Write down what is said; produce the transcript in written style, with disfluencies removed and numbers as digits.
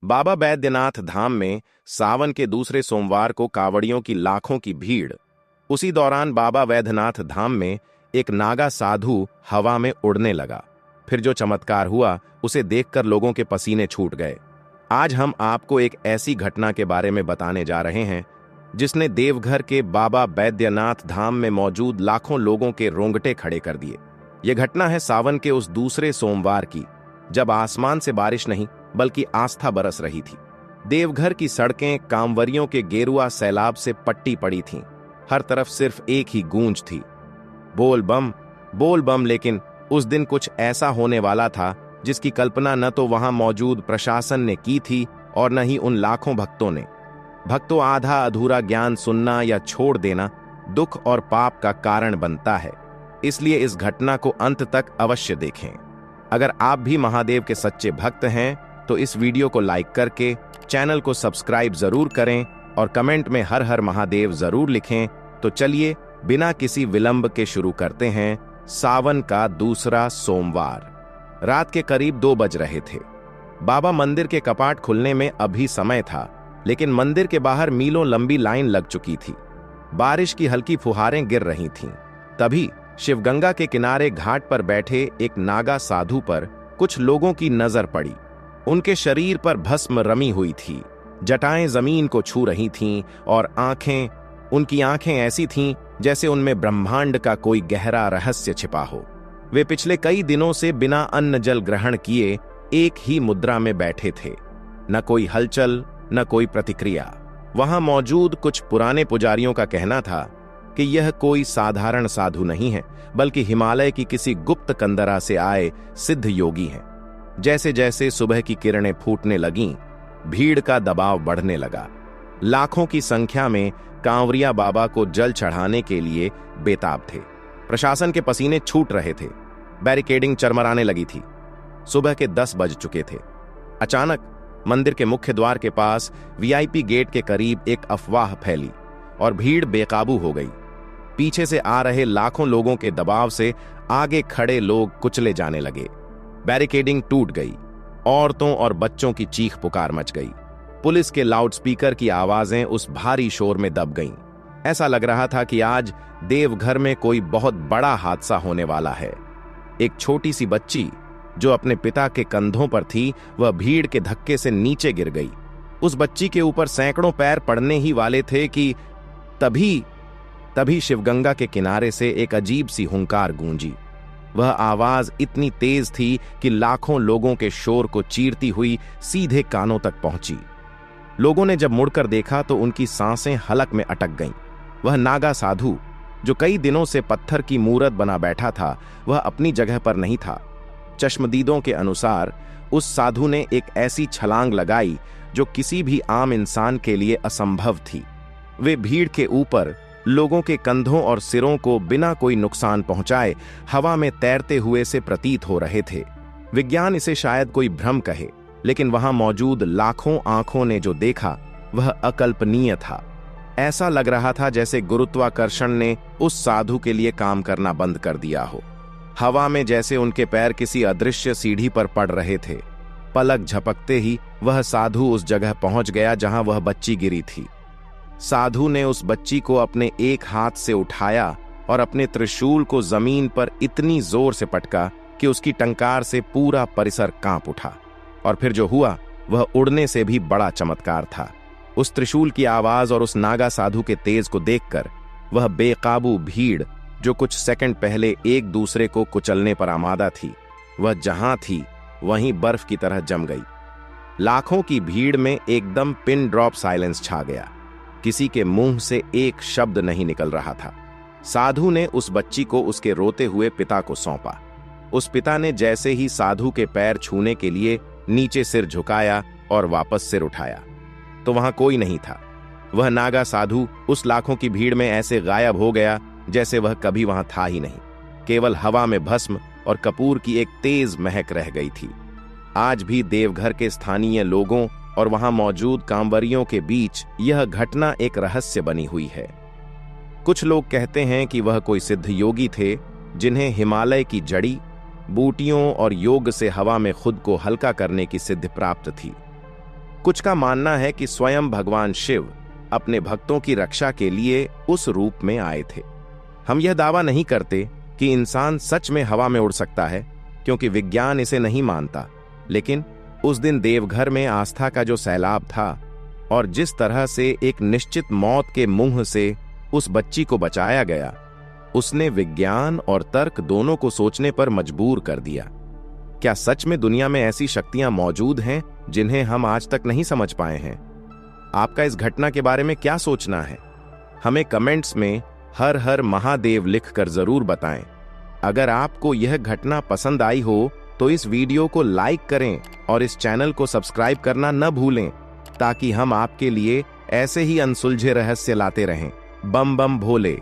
बाबा बैद्यनाथ धाम में सावन के दूसरे सोमवार को कांवड़ियों की लाखों की भीड़। उसी दौरान बाबा वैद्यनाथ धाम में एक नागा साधु हवा में उड़ने लगा। फिर जो चमत्कार हुआ उसे देखकर लोगों के पसीने छूट गए। आज हम आपको एक ऐसी घटना के बारे में बताने जा रहे हैं जिसने देवघर के बाबा बैद्यनाथ धाम में मौजूद लाखों लोगों के रोंगटे खड़े कर दिए। यह घटना है सावन के उस दूसरे सोमवार की, जब आसमान से बारिश नहीं बल्कि आस्था बरस रही थी। देवघर की सड़कें कांवरियों के गेरुआ सैलाब से पट्टी पड़ी थीं। हर तरफ सिर्फ एक ही गूंज थी, बोल बम। लेकिन उस दिन कुछ ऐसा होने वाला था जिसकी कल्पना न तो वहां मौजूद प्रशासन ने की थी और न ही उन लाखों भक्तों ने। भक्तों, आधा अधूरा ज्ञान सुनना या छोड़ देना दुख और पाप का कारण बनता है, इसलिए इस घटना को अंत तक अवश्य देखें। अगर आप भी महादेव के सच्चे भक्त हैं तो इस वीडियो को लाइक करके चैनल को सब्सक्राइब जरूर करें और कमेंट में हर हर महादेव जरूर लिखें। तो चलिए बिना किसी विलंब के शुरू करते हैं। सावन का दूसरा सोमवार। रात के करीब 2 बज रहे थे। बाबा मंदिर के कपाट खुलने में अभी समय था, लेकिन मंदिर के बाहर मीलों लंबी लाइन लग चुकी थी। बारिश की हल्की फुहारें गिर रही थीं। तभी शिवगंगा के किनारे घाट पर बैठे एक नागा साधु पर कुछ लोगों की नजर पड़ी। उनके शरीर पर भस्म रमी हुई थी, जटाएं जमीन को छू रही थीं और उनकी आंखें ऐसी थीं जैसे उनमें ब्रह्मांड का कोई गहरा रहस्य छिपा हो। वे पिछले कई दिनों से बिना अन्न जल ग्रहण किए एक ही मुद्रा में बैठे थे। न कोई हलचल, न कोई प्रतिक्रिया। वहां मौजूद कुछ पुराने पुजारियों का कहना था कि यह कोई साधारण साधु नहीं है, बल्कि हिमालय की किसी गुप्त कंदरा से आए सिद्ध योगी हैं। जैसे जैसे सुबह की किरणें फूटने लगीं, भीड़ का दबाव बढ़ने लगा। लाखों की संख्या में कांवरिया बाबा को जल चढ़ाने के लिए बेताब थे। प्रशासन के पसीने छूट रहे थे। बैरिकेडिंग चरमराने लगी थी। सुबह के 10 बज चुके थे। अचानक मंदिर के मुख्य द्वार के पास वीआईपी गेट के करीब एक अफवाह फैली और भीड़ बेकाबू हो गई। पीछे से आ रहे लाखों लोगों के दबाव से आगे खड़े लोग कुचले जाने लगे। बैरिकेडिंग टूट गई। औरतों और बच्चों की चीख पुकार मच गई। पुलिस के लाउडस्पीकर की आवाजें उस भारी शोर में दब गईं। ऐसा लग रहा था कि आज देवघर में कोई बहुत बड़ा हादसा होने वाला है। एक छोटी सी बच्ची जो अपने पिता के कंधों पर थी, वह भीड़ के धक्के से नीचे गिर गई। उस बच्ची के ऊपर सैकड़ों पैर पड़ने ही वाले थे कि तभी शिवगंगा के किनारे से एक अजीब सी हुंकार गूंजी। वह आवाज इतनी तेज थी कि लाखों लोगों के शोर को चीरती हुई सीधे कानों तक पहुंची। लोगों ने जब मुड़कर देखा तो उनकी सांसें हलक में अटक गईं। वह नागा साधु जो कई दिनों से पत्थर की मूरत बना बैठा था, वह अपनी जगह पर नहीं था। चश्मदीदों के अनुसार उस साधु ने एक ऐसी छलांग लगाई जो किसी भी आम इंसान के लिए असंभव थी। वे भीड़ के ऊपर लोगों के कंधों और सिरों को बिना कोई नुकसान पहुंचाए हवा में तैरते हुए से प्रतीत हो रहे थे। विज्ञान इसे शायद कोई भ्रम कहे, लेकिन वहां मौजूद लाखों आंखों ने जो देखा वह अकल्पनीय था। ऐसा लग रहा था जैसे गुरुत्वाकर्षण ने उस साधु के लिए काम करना बंद कर दिया हो। हवा में जैसे उनके पैर किसी अदृश्य सीढ़ी पर पड़ रहे थे। पलक झपकते ही वह साधु उस जगह पहुंच गया जहां वह बच्ची गिरी थी। साधु ने उस बच्ची को अपने एक हाथ से उठाया और अपने त्रिशूल को जमीन पर इतनी जोर से पटका कि उसकी टंकार से पूरा परिसर कांप उठा। और फिर जो हुआ वह उड़ने से भी बड़ा चमत्कार था। उस त्रिशूल की आवाज और उस नागा साधु के तेज को देखकर वह बेकाबू भीड़ जो कुछ सेकंड पहले एक दूसरे को कुचलने पर आमादा थी, वह जहां थी वहीं बर्फ की तरह जम गई। लाखों की भीड़ में एकदम पिन ड्रॉप साइलेंस छा गया। किसी के मुंह से एक शब्द नहीं निकल रहा था। साधु ने उस बच्ची को उसके रोते हुए पिता को सौंपा। उस पिता ने जैसे ही साधु के पैर छूने के लिए नीचे सिर झुकाया और वापस सिर उठाया तो वहां कोई नहीं था। वह नागा साधु उस लाखों की भीड़ में ऐसे गायब हो गया जैसे वह कभी वहां था ही नहीं। केवल हवा में भस्म और कपूर की एक तेज महक रह गई थी। आज भी देवघर के स्थानीय लोगों और वहां मौजूद कांवरियों के बीच यह घटना एक रहस्य बनी हुई है। कुछ लोग कहते हैं कि वह कोई सिद्ध योगी थे जिन्हें हिमालय की जड़ी बूटियों और योग से हवा में खुद को हल्का करने की सिद्धि प्राप्त थी। कुछ का मानना है कि स्वयं भगवान शिव अपने भक्तों की रक्षा के लिए उस रूप में आए थे। हम यह दावा नहीं करते कि इंसान सच में हवा में उड़ सकता है, क्योंकि विज्ञान इसे नहीं मानता, लेकिन उस दिन देवघर में आस्था का जो सैलाब था और जिस तरह से एक निश्चित मौत के मुंह से उस बच्ची को बचाया गया, उसने विज्ञान और तर्क दोनों को सोचने पर मजबूर कर दिया। क्या सच में दुनिया में ऐसी शक्तियां मौजूद हैं जिन्हें हम आज तक नहीं समझ पाए हैं? आपका इस घटना के बारे में क्या सोचना है? हमें कमेंट्स में हर हर महादेव लिखकर जरूर बताएं। अगर आपको यह घटना पसंद आई हो तो इस वीडियो को लाइक करें और इस चैनल को सब्सक्राइब करना न भूलें, ताकि हम आपके लिए ऐसे ही अनसुलझे रहस्य लाते रहें। बम बम भोले।